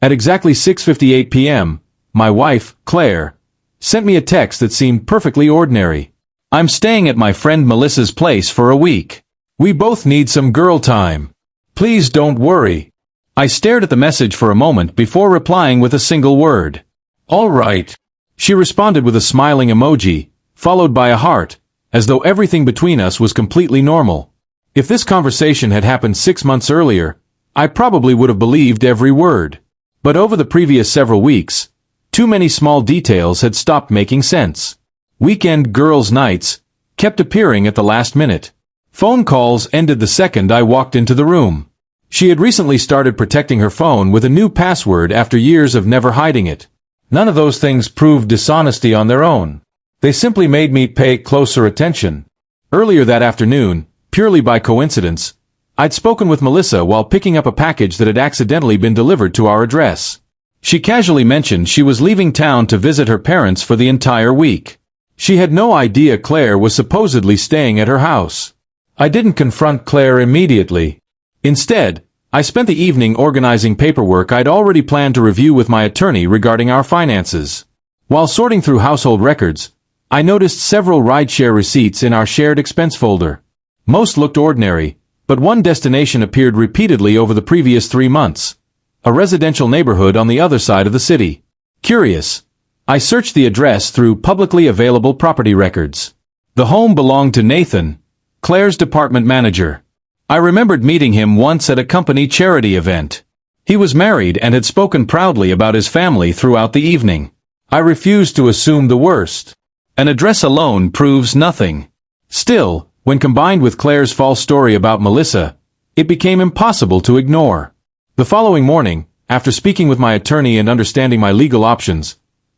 At exactly 6:58 p.m., my wife, Claire, sent me a text that seemed perfectly ordinary. "I'm staying at my friend Melissa's place for a week. We both need some girl time. Please don't worry." I stared at the message for a moment before replying with a single word. "All right." She responded with a smiling emoji, followed by a heart, as though everything between us was completely normal. If this conversation had happened 6 months earlier, I probably would have believed every word. But over the previous several weeks, too many small details had stopped making sense. Weekend girls' nights kept appearing at the last minute. Phone calls ended the second I walked into the room. She had recently started protecting her phone with a new password after years of never hiding it. None of those things proved dishonesty on their own. They simply made me pay closer attention. Earlier that afternoon, purely by coincidence, I'd spoken with Melissa while picking up a package that had accidentally been delivered to our address. She casually mentioned she was leaving town to visit her parents for the entire week. She had no idea Claire was supposedly staying at her house. I didn't confront Claire immediately. Instead, I spent the evening organizing paperwork I'd already planned to review with my attorney regarding our finances. While sorting through household records, I noticed several rideshare receipts in our shared expense folder. Most looked ordinary, but one destination appeared repeatedly over the previous 3 months. A residential neighborhood on the other side of the city. Curious, I searched the address through publicly available property records. The home belonged to Nathan, Claire's department manager. I remembered meeting him once at a company charity event. He was married and had spoken proudly about his family throughout the evening. I refused to assume the worst. An address alone proves nothing. Still, when combined with Claire's false story about Melissa, it became impossible to ignore. The following morning, after speaking with my attorney and understanding my legal options,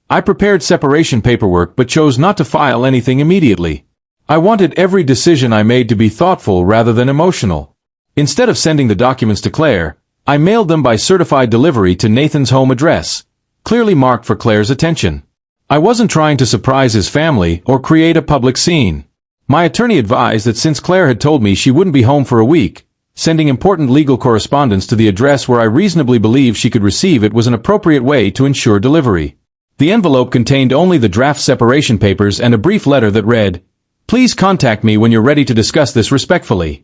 I prepared separation paperwork but chose not to file anything immediately. I wanted every decision I made to be thoughtful rather than emotional. Instead of sending the documents to Claire, I mailed them by certified delivery to Nathan's home address, clearly marked for Claire's attention. I wasn't trying to surprise his family or create a public scene. My attorney advised that since Claire had told me she wouldn't be home for a week, sending important legal correspondence to the address where I reasonably believed she could receive it was an appropriate way to ensure delivery. The envelope contained only the draft separation papers and a brief letter that read, "Please contact me when you're ready to discuss this respectfully."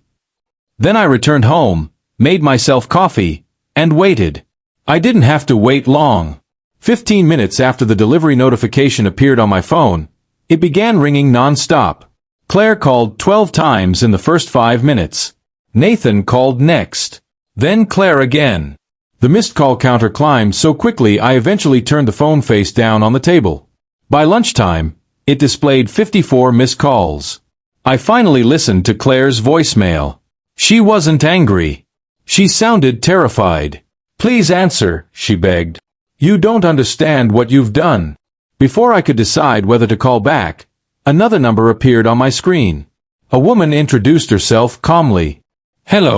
Then I returned home, made myself coffee, and waited. I didn't have to wait long. 15 minutes after the delivery notification appeared on my phone, it began ringing non-stop. Claire called 12 times in the first 5 minutes. Nathan called next. Then Claire again. The missed call counter climbed so quickly I eventually turned the phone face down on the table. By lunchtime, it displayed 54 missed calls. I finally listened to Claire's voicemail. She wasn't angry. She sounded terrified. "Please answer," she begged. "You don't understand what you've done." Before I could decide whether to call back, another number appeared on my screen. A woman introduced herself calmly. "Hello.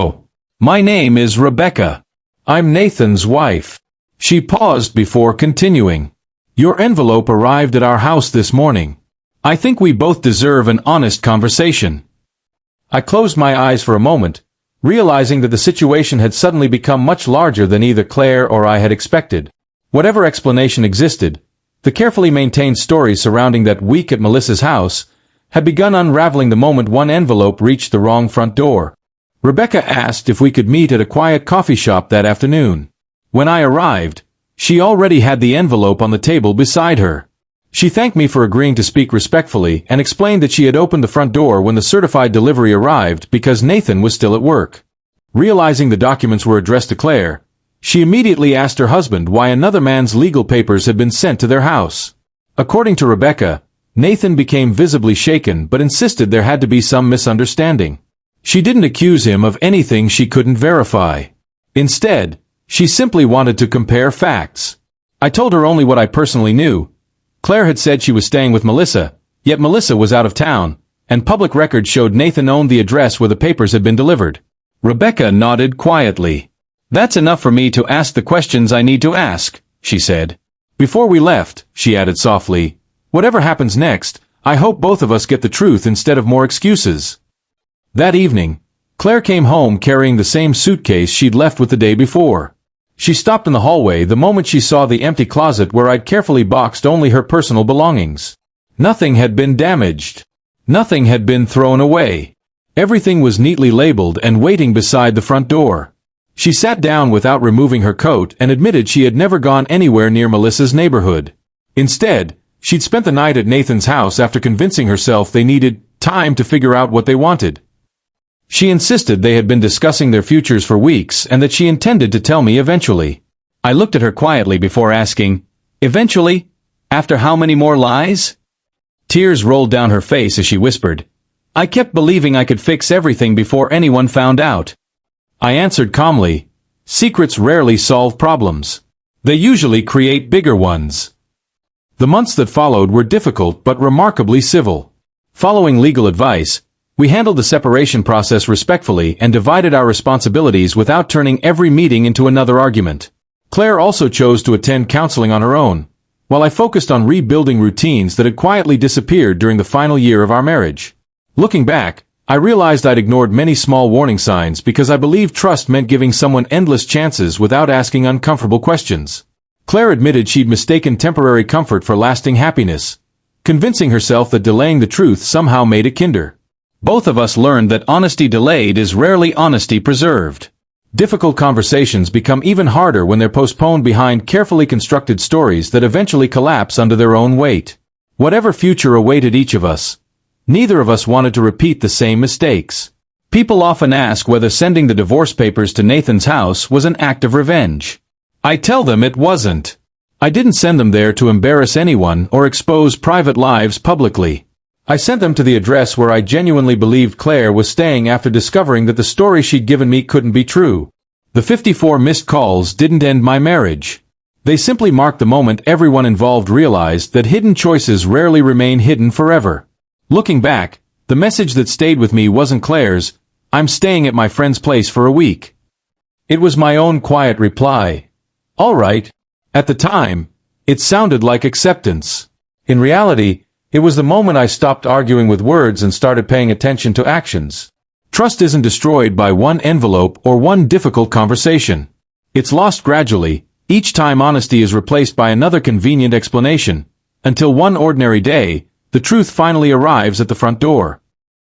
My name is Rebecca. I'm Nathan's wife." She paused before continuing. "Your envelope arrived at our house this morning. I think we both deserve an honest conversation." I closed my eyes for a moment, realizing that the situation had suddenly become much larger than either Claire or I had expected. Whatever explanation existed, the carefully maintained story surrounding that week at Melissa's house had begun unraveling the moment one envelope reached the wrong front door. Rebecca asked if we could meet at a quiet coffee shop that afternoon. When I arrived, she already had the envelope on the table beside her. She thanked me for agreeing to speak respectfully and explained that she had opened the front door when the certified delivery arrived because Nathan was still at work. Realizing the documents were addressed to Claire, she immediately asked her husband why another man's legal papers had been sent to their house. According to Rebecca, Nathan became visibly shaken but insisted there had to be some misunderstanding. She didn't accuse him of anything she couldn't verify. Instead, she simply wanted to compare facts. I told her only what I personally knew. Claire had said she was staying with Melissa, yet Melissa was out of town, and public records showed Nathan owned the address where the papers had been delivered. Rebecca nodded quietly. "That's enough for me to ask the questions I need to ask," she said. "Before we left," she added softly, "whatever happens next, I hope both of us get the truth instead of more excuses." That evening, Claire came home carrying the same suitcase she'd left with the day before. She stopped in the hallway the moment she saw the empty closet where I'd carefully boxed only her personal belongings. Nothing had been damaged. Nothing had been thrown away. Everything was neatly labeled and waiting beside the front door. She sat down without removing her coat and admitted she had never gone anywhere near Melissa's neighborhood. Instead, she'd spent the night at Nathan's house after convincing herself they needed time to figure out what they wanted. She insisted they had been discussing their futures for weeks and that she intended to tell me eventually. I looked at her quietly before asking, "Eventually? After how many more lies?" Tears rolled down her face as she whispered, "I kept believing I could fix everything before anyone found out." I answered calmly, "Secrets rarely solve problems. They usually create bigger ones." The months that followed were difficult but remarkably civil. Following legal advice, we handled the separation process respectfully and divided our responsibilities without turning every meeting into another argument. Claire also chose to attend counseling on her own, while I focused on rebuilding routines that had quietly disappeared during the final year of our marriage. Looking back, I realized I'd ignored many small warning signs because I believed trust meant giving someone endless chances without asking uncomfortable questions. Claire admitted she'd mistaken temporary comfort for lasting happiness, convincing herself that delaying the truth somehow made it kinder. Both of us learned that honesty delayed is rarely honesty preserved. Difficult conversations become even harder when they're postponed behind carefully constructed stories that eventually collapse under their own weight. Whatever future awaited each of us, neither of us wanted to repeat the same mistakes. People often ask whether sending the divorce papers to Nathan's house was an act of revenge. I tell them it wasn't. I didn't send them there to embarrass anyone or expose private lives publicly. I sent them to the address where I genuinely believed Claire was staying after discovering that the story she'd given me couldn't be true. The 54 missed calls didn't end my marriage. They simply marked the moment everyone involved realized that hidden choices rarely remain hidden forever. Looking back, the message that stayed with me wasn't Claire's, "I'm staying at my friend's place for a week." It was my own quiet reply. "All right." At the time, it sounded like acceptance. In reality, it was the moment I stopped arguing with words and started paying attention to actions. Trust isn't destroyed by one envelope or one difficult conversation. It's lost gradually, each time honesty is replaced by another convenient explanation, until one ordinary day, the truth finally arrives at the front door.